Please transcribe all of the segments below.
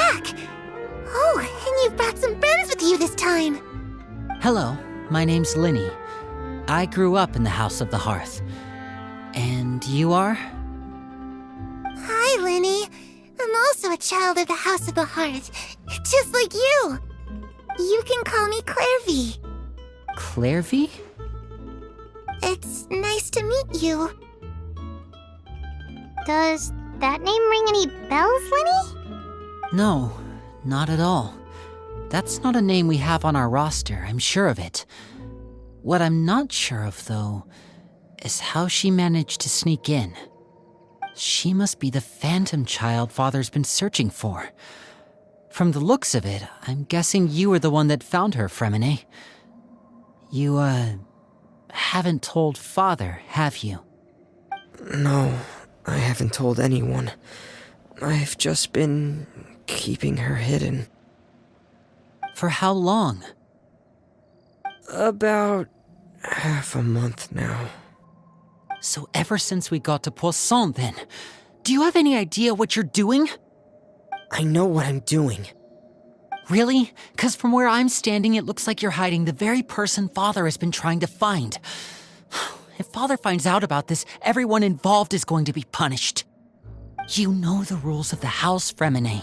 back! Oh, and you've brought some friends with you this time! Hello, my name's Linny. I grew up in the House of the Hearth. And you are? Hi, Linny. I'm also a child of the House of the Hearth, just like you. You can call me Clairvy. Clairvy? It's nice to meet you. Does that name ring any bells, Linny? No, not at all. That's not a name we have on our roster, I'm sure of it. What I'm not sure of, though, is how she managed to sneak in. She must be the phantom child Father's been searching for. From the looks of it, I'm guessing you were the one that found her, Fremine. You, haven't told Father, have you? No, I haven't told anyone. I've just been keeping her hidden. For how long? About half a month now. So ever since we got to Poisson, then, do you have any idea what you're doing? I know what I'm doing. Really? 'Cause from where I'm standing, it looks like you're hiding the very person Father has been trying to find. If Father finds out about this, everyone involved is going to be punished. You know the rules of the house, Fremine.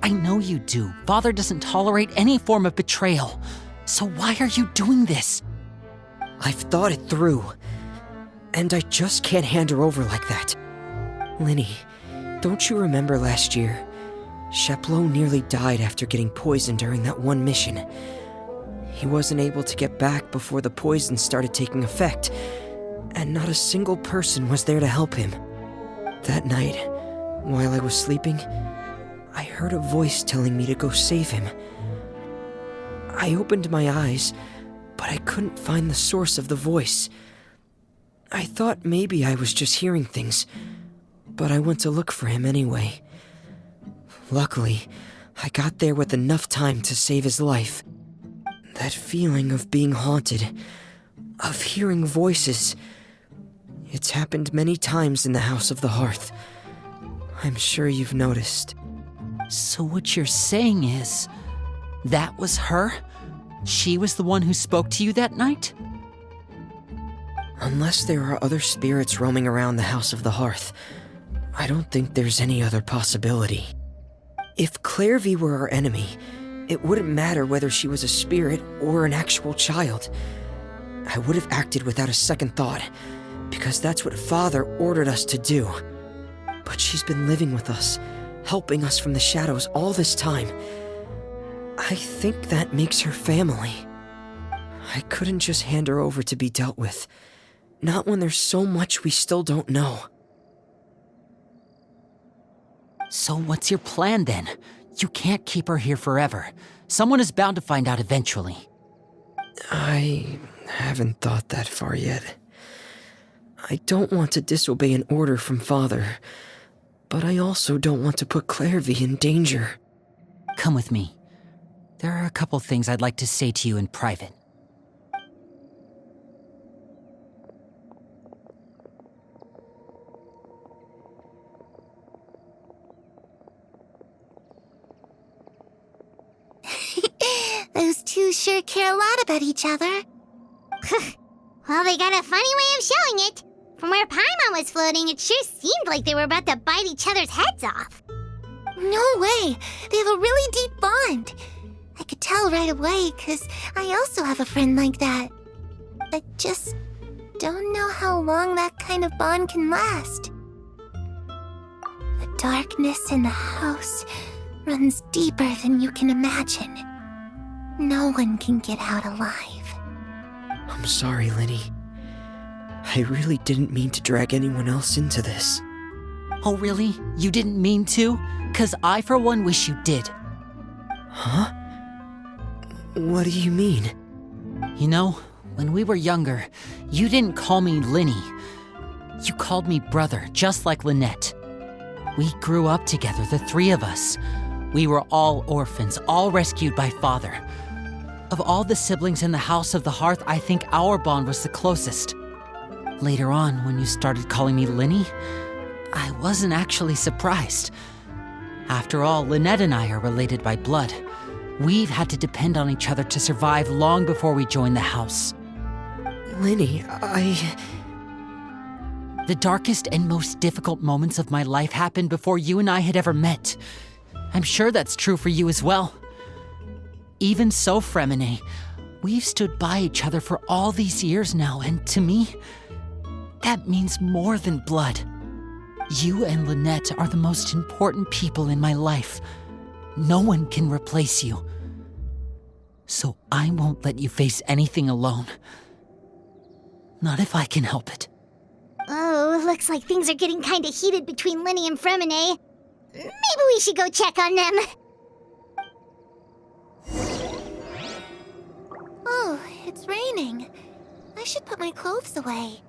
I know you do. Father doesn't tolerate any form of betrayal. So why are you doing this? I've thought it through. And I just can't hand her over like that. Linny, don't you remember last year? Sheplo nearly died after getting poisoned during that one mission. He wasn't able to get back before the poison started taking effect, and not a single person was there to help him. That night, while I was sleeping, I heard a voice telling me to go save him. I opened my eyes, but I couldn't find the source of the voice. I thought maybe I was just hearing things, but I went to look for him anyway. Luckily, I got there with enough time to save his life. That feeling of being haunted, of hearing voices, it's happened many times in the House of the Hearth. I'm sure you've noticed. So what you're saying is, that was her? She was the one who spoke to you that night? Unless there are other spirits roaming around the House of the Hearth, I don't think there's any other possibility. If Clairvy were our enemy, it wouldn't matter whether she was a spirit or an actual child. I would have acted without a second thought, because that's what Father ordered us to do. But she's been living with us, helping us from the shadows all this time. I think that makes her family. I couldn't just hand her over to be dealt with. Not when there's so much we still don't know. So what's your plan then? You can't keep her here forever. Someone is bound to find out eventually. I haven't thought that far yet. I don't want to disobey an order from Father, but I also don't want to put Clairvy in danger. Come with me. There are a couple things I'd like to say to you in private. Those two sure care a lot about each other. Well, they got a funny way of showing it. From where Paimon was floating, it sure seemed like they were about to bite each other's heads off. No way! They have a really deep bond. I could tell right away, 'cause I also have a friend like that. I just don't know how long that kind of bond can last. The darkness in the house runs deeper than you can imagine. No one can get out alive. I'm sorry, Linny. I really didn't mean to drag anyone else into this. Oh really? You didn't mean to? 'Cause I for one wish you did. Huh? What do you mean? You know, when we were younger, you didn't call me Linny. You called me brother, just like Lynette. We grew up together, the three of us. We were all orphans, all rescued by Father. Of all the siblings in the House of the Hearth, I think our bond was the closest. Later on, when you started calling me Linny, I wasn't actually surprised. After all, Lynette and I are related by blood. We've had to depend on each other to survive long before we joined the house. Linny, The darkest and most difficult moments of my life happened before you and I had ever met. I'm sure that's true for you as well. Even so, Fremine, we've stood by each other for all these years now, and to me, that means more than blood. You and Lynette are the most important people in my life. No one can replace you. So I won't let you face anything alone. Not if I can help it. Oh, looks like things are getting kinda heated between Linny and Fremine. Maybe we should go check on them. Oh, it's raining. I should put my clothes away.